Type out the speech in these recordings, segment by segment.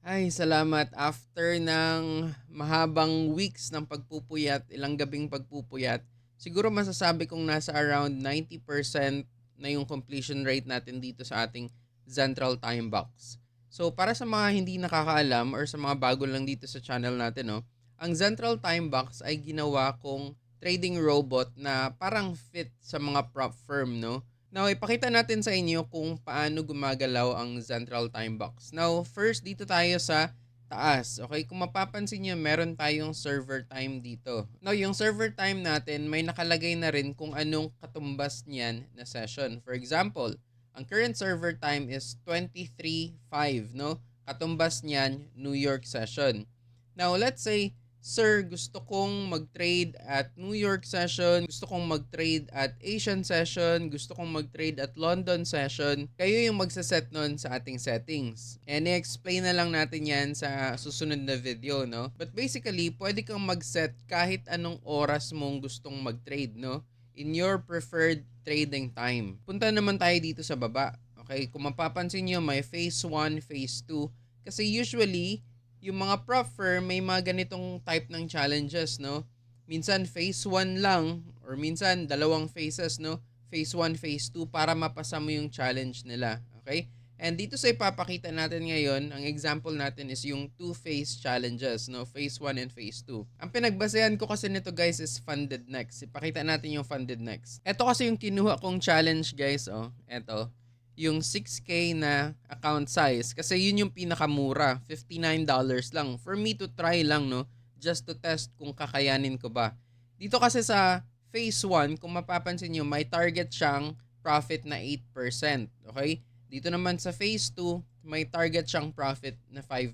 Ay, salamat. After ng mahabang weeks ng pagpupuyat, ilang gabing pagpupuyat, siguro masasabi kong nasa around 90% na yung completion rate natin dito sa ating Central Time Box. So, para sa mga hindi nakakaalam or sa mga bago lang dito sa channel natin, no, ang Central Time Box ay ginawa kong trading robot na parang fit sa mga prop firm, no? Now, ipakita natin sa inyo kung paano gumagalaw ang Central Time Box. Now, first dito tayo sa taas. Okay, kung mapapansin niyo, meron tayong server time dito. Now, yung server time natin, may nakalagay na rin kung anong katumbas niyan na session. For example, ang current server time is 23:05, no? Katumbas niyan, New York session. Now, let's say sir, gusto kong mag-trade at New York session, gusto kong mag-trade at Asian session, gusto kong mag-trade at London session. Kayo yung magsaset nun sa ating settings. And i-explain na lang natin yan sa susunod na video, no? But basically, pwede kang mag-set kahit anong oras mong gustong mag-trade, no? In your preferred trading time. Punta naman tayo dito sa baba. Okay, kung mapapansin nyo, may phase 1, phase 2. Kasi usually, yung mga prop firm may mga ganitong type ng challenges, no? Minsan phase 1 lang or minsan dalawang phases, no? Phase 1, phase 2 para mapasa mo yung challenge nila, okay? And dito sa ipapakita natin ngayon, ang example natin is yung two-phase challenges, no? Phase 1 and phase 2. Ang pinagbasehan ko kasi nito guys is funded next. Ipakita natin yung funded next. Ito kasi yung kinuha kong challenge guys, oh. Ito yung 6K na account size kasi yun yung pinakamura, $59 lang for me to try lang, no, just to test kung kakayanin ko ba. Dito kasi sa phase 1, kung mapapansin nyo, may target siyang profit na 8%, okay? Dito naman sa phase 2, may target siyang profit na 5%,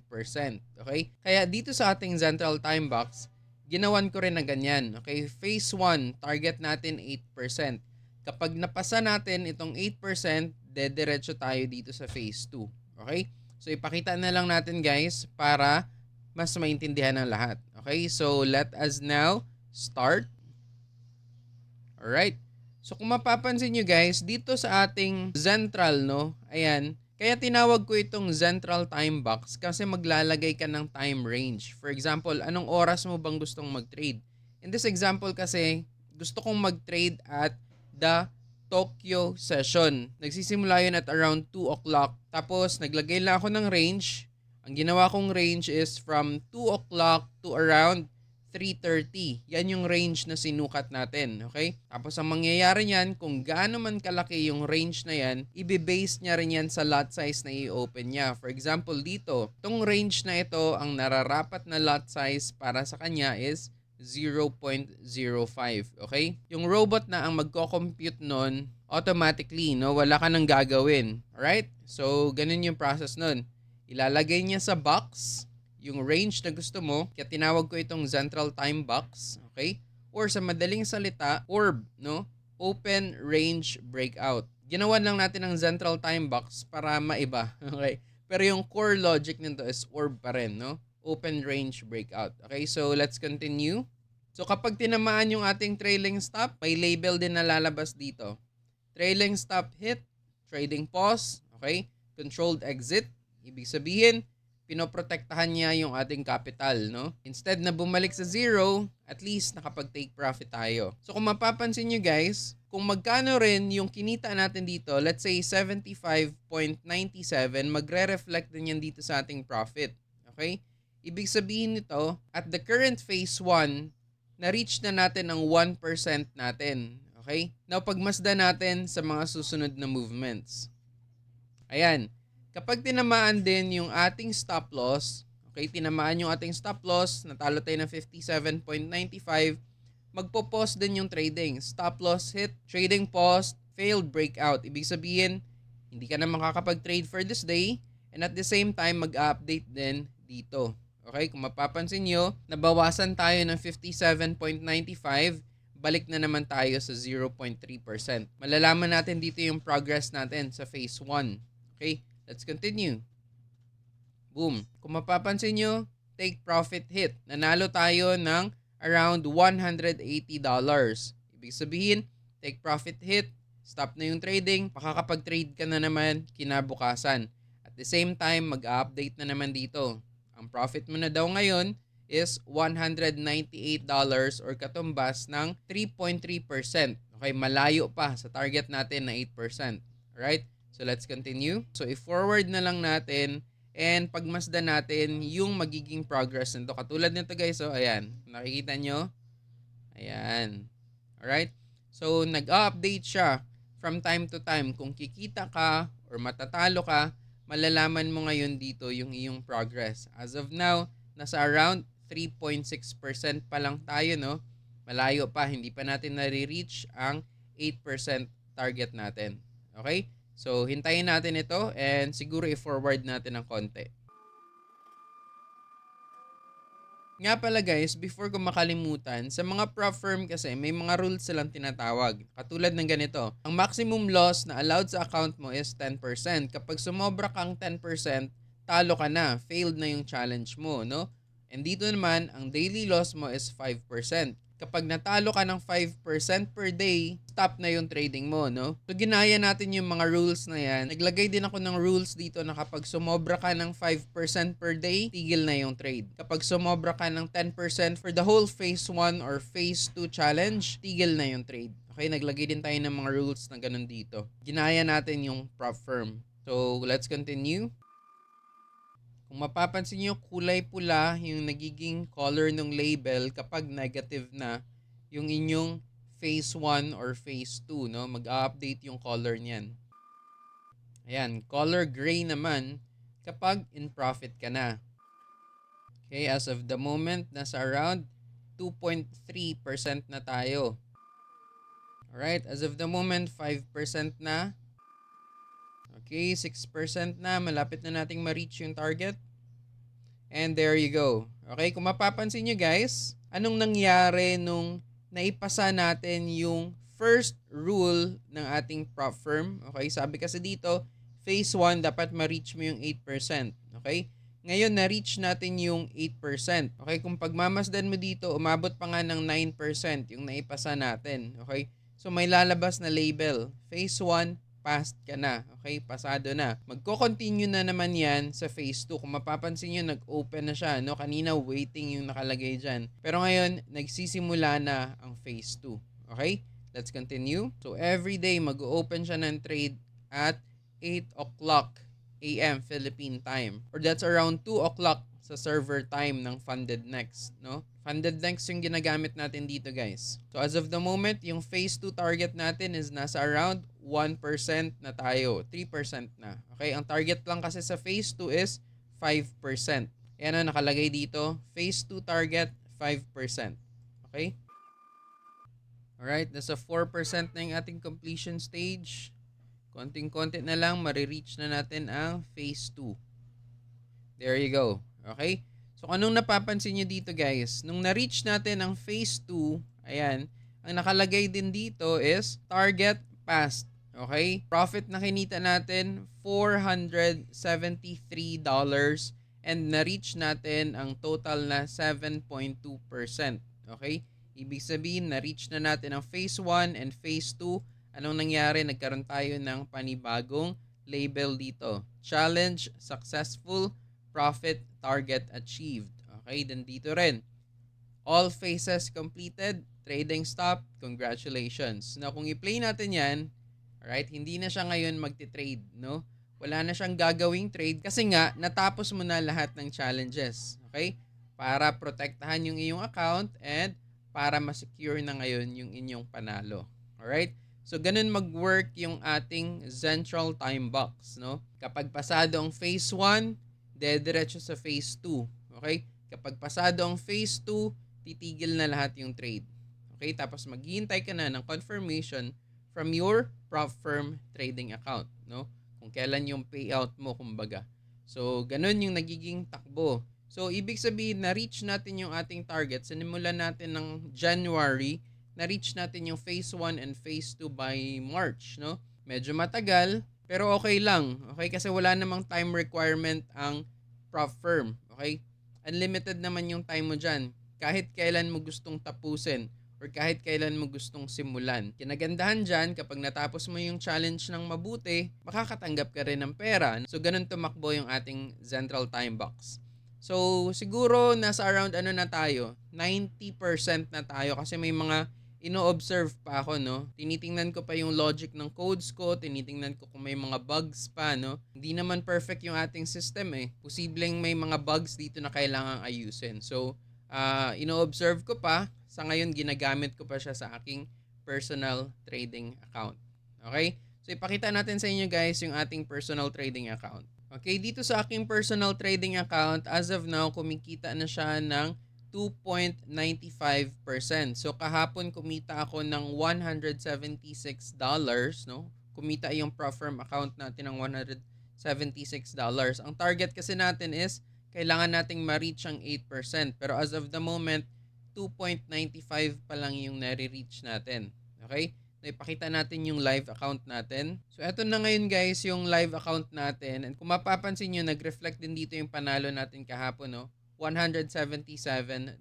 okay? Kaya dito sa ating Central Time Box, ginawan ko rin na ganyan, okay? Phase 1, target natin 8%. Kapag napasa natin itong 8%, dediretso tayo dito sa phase 2. Okay? So, ipakita na lang natin guys para mas maintindihan ng lahat. Okay? So, let us now start. Alright. So, kung mapapansin nyo guys, dito sa ating Central, no? Ayan. Kaya tinawag ko itong Central Time Box kasi maglalagay ka ng time range. For example, anong oras mo bang gustong mag-trade? In this example kasi, gusto kong mag-trade at the Tokyo session. Nagsisimula yun at around 2 o'clock. Tapos, naglagay lang ako ng range. Ang ginawa kong range is from 2 o'clock to around 3:30. Yan yung range na sinukat natin. Okay? Tapos, ang mangyayari niyan, kung gaano man kalaki yung range na yan, i-base niya rin yan sa lot size na i-open niya. For example, dito, itong range na ito, ang nararapat na lot size para sa kanya is 0.05. Okay? Yung robot na ang magko-compute nun automatically, no? Wala ka nang gagawin. Alright? So, ganun yung process nun. Ilalagay niya sa box yung range na gusto mo. Kaya tinawag ko itong Central Time Box. Okay? Or sa madaling salita, orb, no? Open Range Breakout. Ginawan lang natin ang Central Time Box para maiba. Okay? Pero yung core logic nito is orb pa rin, no? Open Range Breakout. Okay? So, let's continue. So kapag tinamaan yung ating trailing stop, may label din na lalabas dito. Trailing stop hit, trading pause, okay? Controlled exit, ibig sabihin, pinoprotektahan niya yung ating capital, no? Instead na bumalik sa zero, at least nakapag-take profit tayo. So kung mapapansin nyo guys, kung magkano rin yung kinita natin dito, let's say 75.97, magre-reflect din yan dito sa ating profit, okay? Ibig sabihin nito, at the current phase 1, na-reach na natin ang 1% natin. Okay? Now, pagmasdan natin sa mga susunod na movements. Ayan. Kapag tinamaan din yung ating stop loss, okay, tinamaan yung ating stop loss, natalo tayo ng 57.95, magpo-pause din yung trading. Stop loss hit, trading pause, failed breakout. Ibig sabihin, hindi ka na makakapag-trade for this day, and at the same time, mag-update din dito. Okay, kung mapapansin nyo, nabawasan tayo ng 57.95, balik na naman tayo sa 0.3%. Malalaman natin dito yung progress natin sa phase 1. Okay, let's continue. Boom. Kung mapapansin nyo, take profit hit. Nanalo tayo ng around $180. Ibig sabihin, take profit hit, stop na yung trading, makakapag-trade ka na naman kinabukasan. At At the same time, mag-update na naman dito. Ang profit mo na daw ngayon is $198 or katumbas ng 3.3%. Okay, malayo pa sa target natin na 8%. Alright? So let's continue. So i-forward na lang natin and pagmasdan natin yung magiging progress nito. Katulad nito guys, so ayan, nakikita nyo? Ayan. Alright? So nag-update siya from time to time. Kung kikita ka or matatalo ka, malalaman mo ngayon dito yung iyong progress. As of now, nasa around 3.6% pa lang tayo, no? Malayo pa, hindi pa natin nare-reach ang 8% target natin. Okay? So, hintayin natin ito and siguro i-forward natin ng konti. Nga pala guys, before ko makalimutan, sa mga prop firm kasi may mga rules silang tinatawag. Katulad ng ganito. Ang maximum loss na allowed sa account mo is 10%. Kapag sumobra kang 10%, talo ka na. Failed na yung challenge mo, no? And dito naman, ang daily loss mo is 5%. Kapag natalo ka ng 5% per day, stop na yung trading mo, no? So, ginaya natin yung mga rules na yan. Naglagay din ako ng rules dito na kapag sumobra ka ng 5% per day, tigil na yung trade. Kapag sumobra ka ng 10% for the whole phase 1 or phase 2 challenge, tigil na yung trade. Okay, naglagay din tayo ng mga rules na ganun dito. Ginaya natin yung prop firm. So, let's continue. Kung mapapansin nyo, kulay pula yung nagiging color ng label kapag negative na yung inyong phase 1 or phase 2, no? Mag-update yung color niyan. Ayan, color gray naman kapag in profit ka na. Okay, as of the moment, nasa around 2.3% na tayo. Alright, as of the moment, 5% na. Okay, 6% na. Malapit na nating ma-reach yung target. And there you go. Okay, kung mapapansin nyo guys, anong nangyari nung naipasa natin yung first rule ng ating prop firm? Okay, sabi kasi dito, phase 1 dapat ma-reach mo yung 8%. Okay? Ngayon, na-reach natin yung 8%. Okay, kung pagmamasdan mo dito, umabot pa nga ng 9% yung naipasa natin. Okay? So, may lalabas na label. Phase 1, passed ka na. Okay? Pasado na. Magko-continue na naman yan sa phase 2. Kung mapapansin nyo, nag-open na siya. No? Kanina, waiting yung nakalagay dyan. Pero ngayon, nagsisimula na ang phase 2. Okay? Let's continue. So, every day, mag-open siya ng trade at 8 o'clock a.m. Philippine time. Or that's around 2 o'clock sa server time ng Funded Next. No? Funded Next yung ginagamit natin dito guys. So as of the moment, yung phase 2 target natin is nasa around 1% na tayo. 3% na. Okay, ang target lang kasi sa phase 2 is 5%. Yan ang nakalagay dito. Phase 2 target, 5%. Okay? Alright, nasa 4% na yung ating completion stage. Konting-konti na lang, marireach na natin ang phase 2. There you go. Okay? So, anong napapansin nyo dito guys? Nung na-reach natin ang phase 2, ayan, ang nakalagay din dito is target passed. Okay? Profit na kinita natin, $473 and na-reach natin ang total na 7.2%. Okay? Ibig sabihin, na-reach na natin ang phase 1 and phase 2. Anong nangyari? Nagkaroon tayo ng panibagong label dito. Challenge successful, profit target achieved. Okay, then dito rin. All phases completed, trading stop, congratulations. Now, kung i-play natin yan, alright, hindi na siya ngayon magti-trade, no? Wala na siyang gagawing trade kasi nga, natapos mo na lahat ng challenges. Okay? Para protektahan yung iyong account and para ma-secure na ngayon yung inyong panalo. Alright? So, ganun mag-work yung ating central time box, no? Kapag pasado ang phase 1, dediretso sa phase 2. Okay? Kapag pasado ang phase 2, titigil na lahat yung trade. Okay? Tapos maghihintay ka na ng confirmation from your prop firm trading account, no? Kung kailan yung payout mo, kumbaga. So, ganun yung nagiging takbo. So, ibig sabihin, na-reach natin yung ating target. Sinimulan natin ng January, na-reach natin yung phase 1 and phase 2 by March, no? Medyo matagal, pero okay lang. Okay? Kasi wala namang time requirement ang prop firm. Okay? Unlimited naman yung time mo dyan. Kahit kailan mo gustong tapusin or kahit kailan mo gustong simulan. Kinagandahan dyan, kapag natapos mo yung challenge ng mabuti, makakatanggap ka rin ng pera. So, ganun tumakbo yung ating Central Time Box. So, siguro nasa around ano na tayo, 90% na tayo kasi may mga ino-observe pa ako, no? Tinitingnan ko pa yung logic ng codes ko, tinitingnan ko kung may mga bugs pa, no? Hindi naman perfect yung ating system eh. Posibleng may mga bugs dito na kailangang ayusin. So, ino-observe ko pa. Sa ngayon, ginagamit ko pa siya sa aking personal trading account. Okay? So, ipakita natin sa inyo guys yung ating personal trading account. Okay, dito sa aking personal trading account, as of now, kumikita na siya ng 2.95%. So, kahapon kumita ako ng $176, no? Kumita yung Profirm account natin ng $176. Ang target kasi natin is, kailangan nating ma-reach ang 8%. Pero as of the moment, 2.95 pa lang yung nare-reach natin. Okay? Ipakita natin yung live account natin. So, eto na ngayon guys, yung live account natin. And kung mapapansin nyo, nag-reflect din dito yung panalo natin kahapon, no? $177.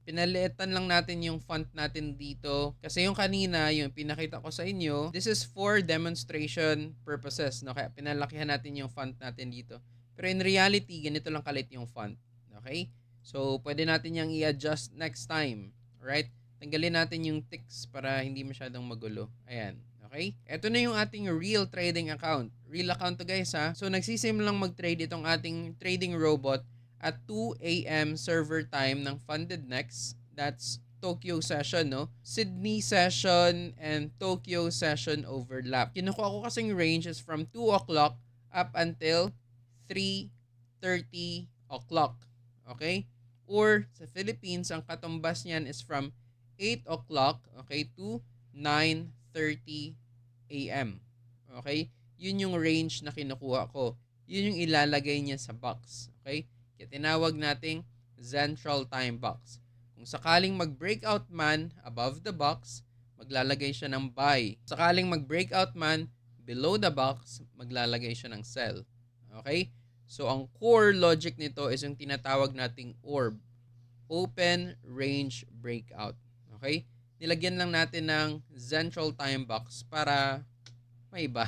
Pinalitan lang natin yung font natin dito. Kasi yung kanina, yung pinakita ko sa inyo, this is for demonstration purposes, no? Kaya pinalakihan natin yung font natin dito. Pero in reality, ganito lang kalit yung font. Okay? So, pwede natin yung i-adjust next time. Alright? Tanggalin natin yung ticks para hindi masyadong magulo. Ayan. Okay? Ito na yung ating real trading account. Real account to guys ha. So nagsisim lang mag-trade itong ating trading robot at 2 a.m. server time ng Funded Next. That's Tokyo session, no? Sydney session and Tokyo session overlap. Kinukuha ko kasing range is from 2 o'clock up until 3:30 o'clock. Okay? Or sa Philippines, ang katumbas niyan is from 8 o'clock, okay, to 9:30 a.m. Okay? Yun yung range na kinukuha ko. Yun yung ilalagay niya sa box. Okay? Kaya tinawag nating Central Time Box. Kung sakaling mag-breakout man above the box, maglalagay siya ng buy. Sakaling mag-breakout man below the box, maglalagay siya ng sell. Okay? So, ang core logic nito is yung tinatawag nating orb. Open Range Breakout. Okay? Nilagyan lang natin ng Central Time Box para may iba.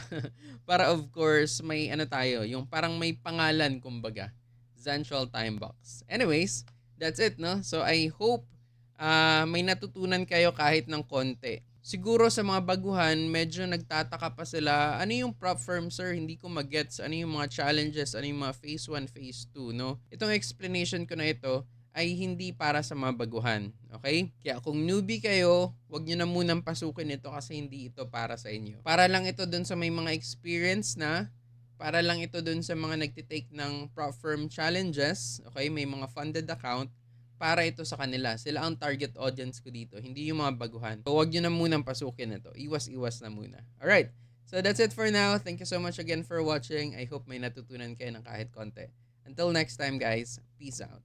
Para of course, may ano tayo, yung parang may pangalan kumbaga. Central Time Box. Anyways, that's it, no? So I hope may natutunan kayo kahit ng konti. Siguro sa mga baguhan, medyo nagtataka pa sila, ano yung prop firm sir? Hindi ko magets. Ano yung mga challenges? Ano yung mga phase 1, phase 2, no? Itong explanation ko na ito, ay hindi para sa mga baguhan. Okay? Kaya kung newbie kayo, wag nyo na munang pasukin ito kasi hindi ito para sa inyo. Para lang ito dun sa may mga experience na, para lang ito dun sa mga nagtitake ng prop firm challenges, okay? May mga funded account, para ito sa kanila. Sila ang target audience ko dito, hindi yung mga baguhan. So wag nyo na munang pasukin ito. Iwas-iwas na muna. Alright. So that's it for now. Thank you so much again for watching. I hope may natutunan kayo ng kahit konti. Until next time guys, peace out.